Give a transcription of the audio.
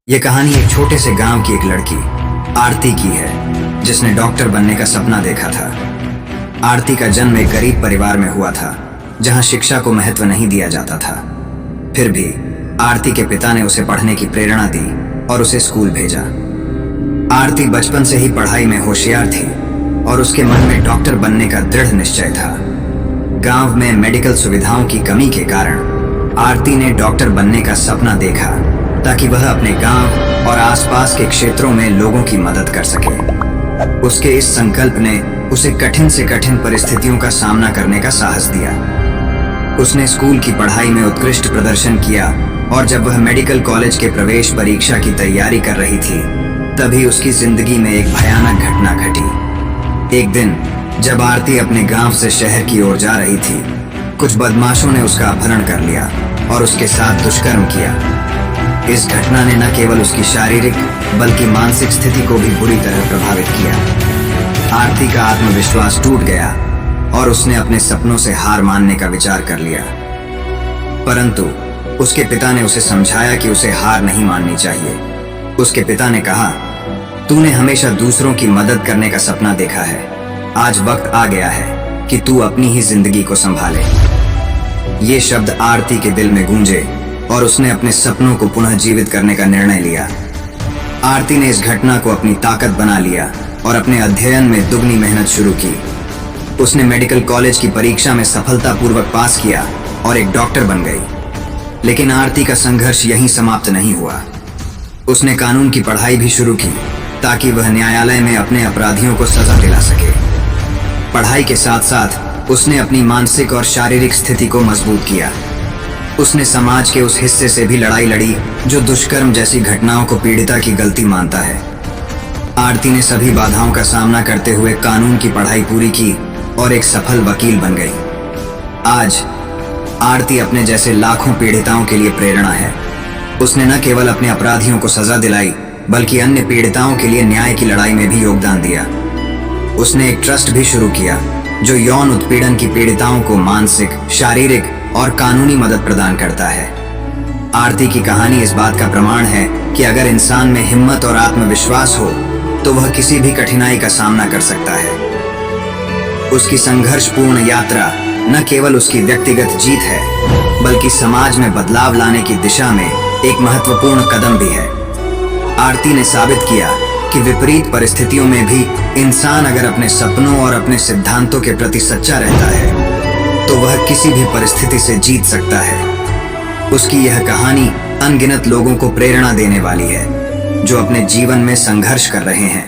ये कहानी एक छोटे से गांव की एक लड़की आरती की है, जिसने डॉक्टर बनने का सपना देखा था। आरती का जन्म एक गरीब परिवार में हुआ था, जहां शिक्षा को महत्व नहीं दिया जाता था। फिर भी आरती के पिता ने उसे पढ़ने की प्रेरणा दी और उसे स्कूल भेजा। आरती बचपन से ही पढ़ाई में होशियार थी और उसके मन में डॉक्टर बनने का दृढ़ निश्चय था। गांव में मेडिकल सुविधाओं की कमी के कारण आरती ने डॉक्टर बनने का सपना देखा, ताकि वह अपने गांव और आसपास के क्षेत्रों में लोगों की मदद कर सके। उसके इस संकल्प ने उसे कठिन से कठिन परिस्थितियों का सामना करने का साहस दिया। उसने स्कूल की पढ़ाई में उत्कृष्ट प्रदर्शन किया और जब वह मेडिकल कॉलेज के प्रवेश परीक्षा की तैयारी कर रही थी, तभी उसकी जिंदगी में एक भयानक घटना घटी। एक दिन जब आरती अपने गांव से शहर की ओर जा रही थी, कुछ बदमाशों ने उसका अपहरण कर लिया और उसके साथ दुष्कर्म किया। इस घटना ने न केवल उसकी शारीरिक बल्कि मानसिक स्थिति को भी बुरी तरह प्रभावित किया। आरती का आत्मविश्वास टूट गया और उसने अपने सपनों से हार मानने का विचार कर लिया। परंतु उसके पिता ने उसे समझाया कि उसे हार नहीं माननी चाहिए। उसके पिता ने कहा, तूने हमेशा दूसरों की मदद करने का सपना देखा है। आज वक्त आ गया है कि तू अपनी ही जिंदगी को संभाले। ये शब्द आरती के दिल में गूंजे और उसने अपने सपनों को पुनः जीवित करने का निर्णय लिया। आरती ने इस घटना को अपनी ताकत बना लिया और अपने अध्ययन में दुगनी मेहनत शुरू की। उसने मेडिकल कॉलेज की परीक्षा में सफलतापूर्वक पास किया और एक डॉक्टर बन गई। लेकिन आरती का संघर्ष यहीं समाप्त नहीं हुआ। उसने कानून की पढ़ाई भी शुरू की, ताकि वह न्यायालय में अपने अपराधियों को सजा दिला सके। पढ़ाई के साथ साथ उसने अपनी मानसिक और शारीरिक स्थिति को मजबूत किया। उसने समाज के उस हिस्से से भी लड़ाई लड़ी जो दुष्कर्म जैसी घटनाओं को पीड़िता की गलती मानता है। आरती ने सभी बाधाओं का सामना करते हुए कानून की पढ़ाई पूरी की और एक सफल वकील बन गई। आज आरती अपने जैसे लाखों पीड़िताओं के लिए प्रेरणा है। उसने न केवल अपने अपराधियों को सजा दिलाई, बल्कि अन्य पीड़िताओं के लिए न्याय की लड़ाई में भी योगदान दिया। उसने एक ट्रस्ट भी शुरू किया जो यौन उत्पीड़न की पीड़िताओं को मानसिक, शारीरिक और कानूनी मदद प्रदान करता है। आरती की कहानी इस बात का प्रमाण है कि अगर इंसान में हिम्मत और आत्मविश्वास हो तो वह किसी भी कठिनाई का सामना कर सकता है। उसकी संघर्षपूर्ण यात्रा न केवल उसकी व्यक्तिगत जीत है, बल्कि समाज में बदलाव लाने की दिशा में एक महत्वपूर्ण कदम भी है। आरती ने साबित किया कि विपरीत परिस्थितियों में भी इंसान अगर अपने सपनों और अपने सिद्धांतों के प्रति सच्चा रहता है तो वह किसी भी परिस्थिति से जीत सकता है। उसकी यह कहानी अनगिनत लोगों को प्रेरणा देने वाली है जो अपने जीवन में संघर्ष कर रहे हैं।